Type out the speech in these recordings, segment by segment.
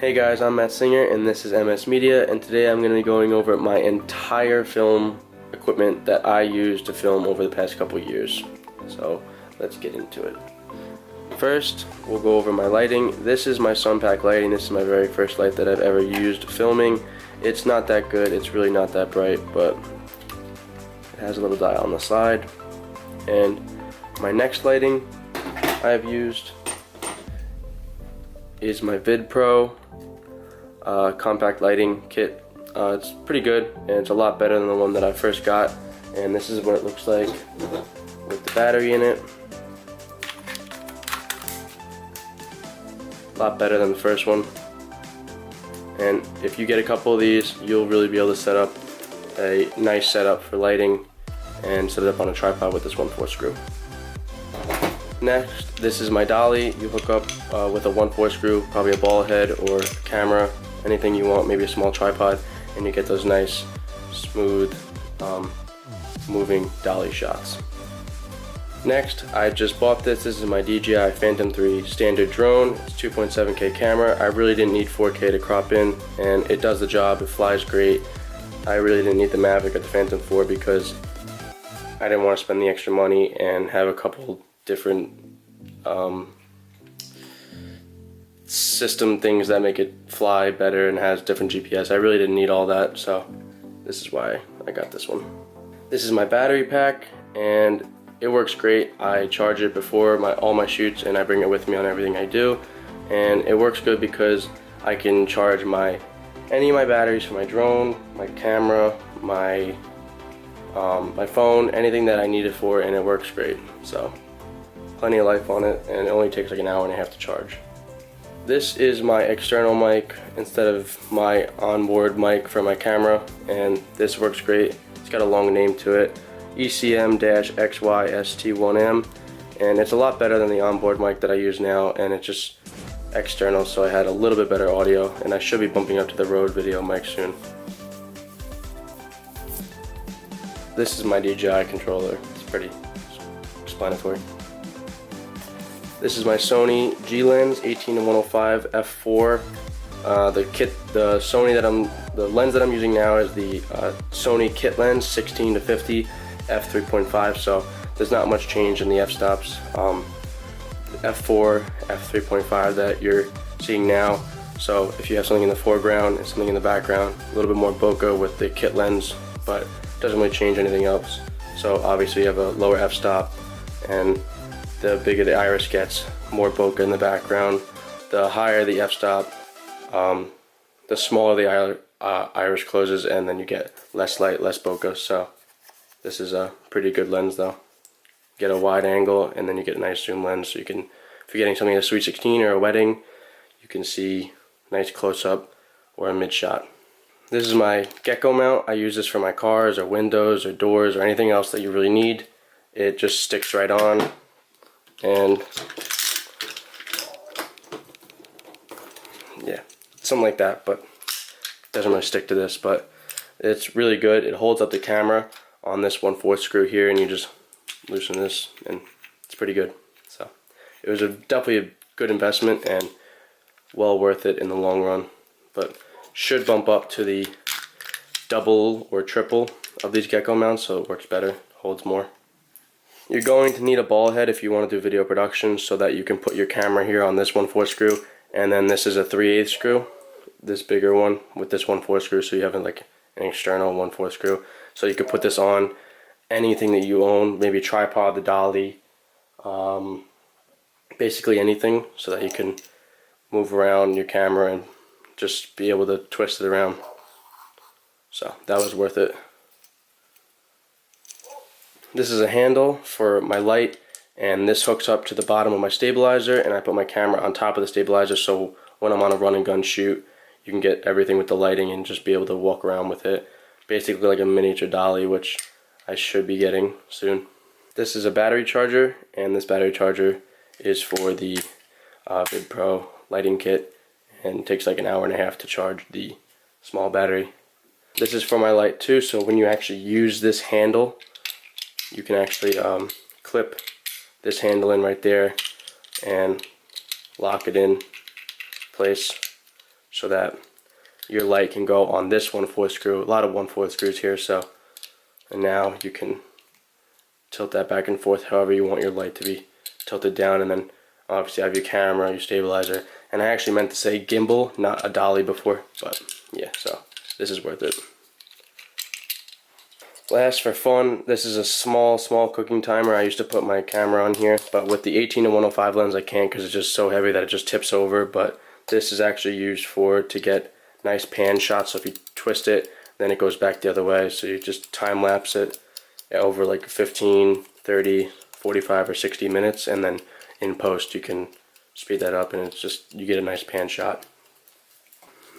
Hey guys, I'm Matt Singer and this is MS Media, and today I'm going to be going over my entire film equipment that I used to film over the past couple years. So let's get into it. First, we'll go over my lighting. This is my Sunpack lighting. This is my very first light that I've ever used filming. It's not that good, it's really not that bright, but it has a little dial on the side. And my next lighting I've used is my VidPro compact lighting kit. It's pretty good and it's a lot better than the one that I first got, and this is what it looks like with the battery in it. A lot better than the first one, and if you get a couple of these, you'll really be able to set up a nice setup for lighting and set it up on a tripod with this 1/4 screw. Next, this is my dolly. You hook up with a 1/4 screw, probably a ball head or camera, anything you want, maybe a small tripod, and you get those nice, smooth, moving dolly shots. Next, I just bought this. This is my DJI Phantom 3 standard drone. It's 2.7K camera. I really didn't need 4K to crop in, and it does the job. It flies great. I really didn't need the Mavic or the Phantom 4 because I didn't want to spend the extra money and have a couple different system things that make it fly better and has different GPS. I really didn't need all that, so this is why I got this one. This is my battery pack, and it works great. I charge it before all my shoots, and I bring it with me on everything I do, and it works good because I can charge any of my batteries for my drone, my camera, my phone, anything that I need it for, and it works great. So plenty of life on it, and it only takes like an hour and a half to charge. This is my external mic instead of my onboard mic for my camera, and this works great. It's got a long name to it, ECM-XYST1M, and it's a lot better than the onboard mic that I use now, and it's just external, so I had a little bit better audio, and I should be bumping up to the Rode video mic soon. This is my DJI controller. It's pretty explanatory. This is my Sony G-Lens 18-105 f4. The lens that I'm using now is the Sony kit lens 16-50 f3.5. So there's not much change in the f-stops. F4, f3.5 that you're seeing now. So if you have something in the foreground and something in the background, a little bit more bokeh with the kit lens, but it doesn't really change anything else. So obviously you have a lower f-stop, and the bigger the iris gets, more bokeh in the background. The higher the f-stop, the smaller the iris closes, and then you get less light, less bokeh. So this is a pretty good lens though. Get a wide angle, and then you get a nice zoom lens, so you can, if you're getting something at a Sweet 16 or a wedding, you can see nice close-up or a mid-shot. This is my Gecko mount. I use this for my cars or windows or doors or anything else that you really need. It just sticks right on, and yeah, something like that, but it doesn't really stick to this, but it's really good. It holds up the camera on this 1/4 screw here, and you just loosen this, and it's pretty good. So it was definitely a good investment and well worth it in the long run, but should bump up to the double or triple of these Gecko mounts, so it works better, holds more. You're going to need a ball head if you want to do video production, so that you can put your camera here on this 1/4 screw, and then this is a 3/8 screw, this bigger one with this 1/4 screw, so you have like an external 1/4 screw, so you could put this on anything that you own, maybe a tripod, the dolly, basically anything, so that you can move around your camera and just be able to twist it around. So that was worth it. This is a handle for my light, and this hooks up to the bottom of my stabilizer, and I put my camera on top of the stabilizer, so when I'm on a run and gun shoot, you can get everything with the lighting and just be able to walk around with it. Basically like a miniature dolly, which I should be getting soon. This is a battery charger, and this battery charger is for the VidPro lighting kit, and it takes like an hour and a half to charge the small battery. This is for my light too, so when you actually use this handle, you can actually clip this handle in right there and lock it in place so that your light can go on this 1/4 screw. A lot of 1/4 screws here, so, and now you can tilt that back and forth however you want your light to be tilted down, and then obviously you have your camera, your stabilizer, and I actually meant to say gimbal, not a dolly before, but yeah, so this is worth it. Last, for fun, this is a small cooking timer. I used to put my camera on here, but with the 18-105 lens I can't because it's just so heavy that it just tips over. But this is actually used to get nice pan shots. So if you twist it, then it goes back the other way. So you just time lapse it over like 15, 30, 45, or 60 minutes, and then in post you can speed that up, and it's just, you get a nice pan shot.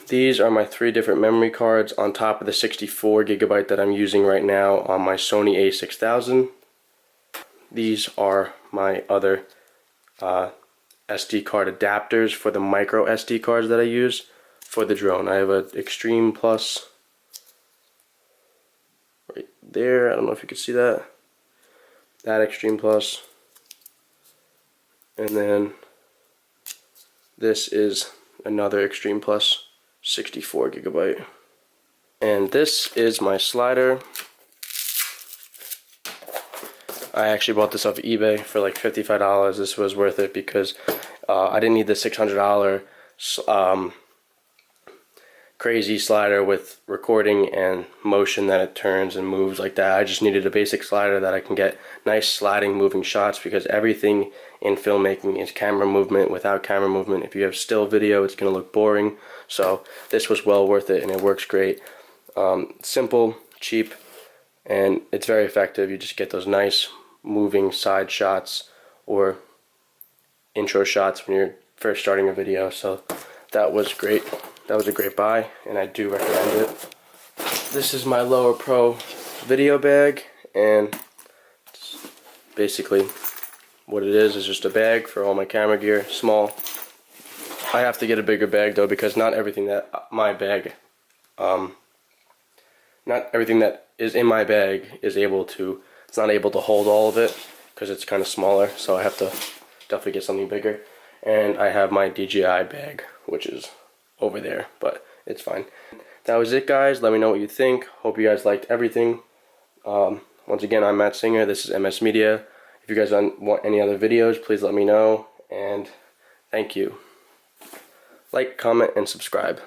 These are my 3 different memory cards on top of the 64 gigabyte that I'm using right now on my Sony a6000. These are my other SD card adapters for the micro SD cards that I use for the drone. I have an Extreme Plus right there. I don't know if you can see that. That Extreme Plus. And then this is another Extreme Plus 64 gigabyte. And this is my slider. I actually bought this off eBay for like $55. This was worth it because I didn't need the $600 crazy slider with recording and motion that it turns and moves like that. I just needed a basic slider that I can get nice sliding moving shots, because everything in filmmaking is camera movement. Without camera movement, if you have still video, it's going to look boring. So this was well worth it, and it works great. Simple, cheap, and it's very effective. You just get those nice moving side shots or intro shots when you're first starting a video. So that was great. That was a great buy, and I do recommend it. This is my Lower Pro video bag, and basically what it is just a bag for all my camera gear. Small. I have to get a bigger bag though, because not everything that is in my bag is able to, it's not able to hold all of it because it's kind of smaller, so I have to definitely get something bigger. And I have my DJI bag, which is over there, but it's fine. That was it, guys. Let me know what you think. Hope you guys liked everything. Once again, I'm Matt Singer. This is MS Media. If you guys want any other videos, please let me know, and thank you. Like, comment, and subscribe.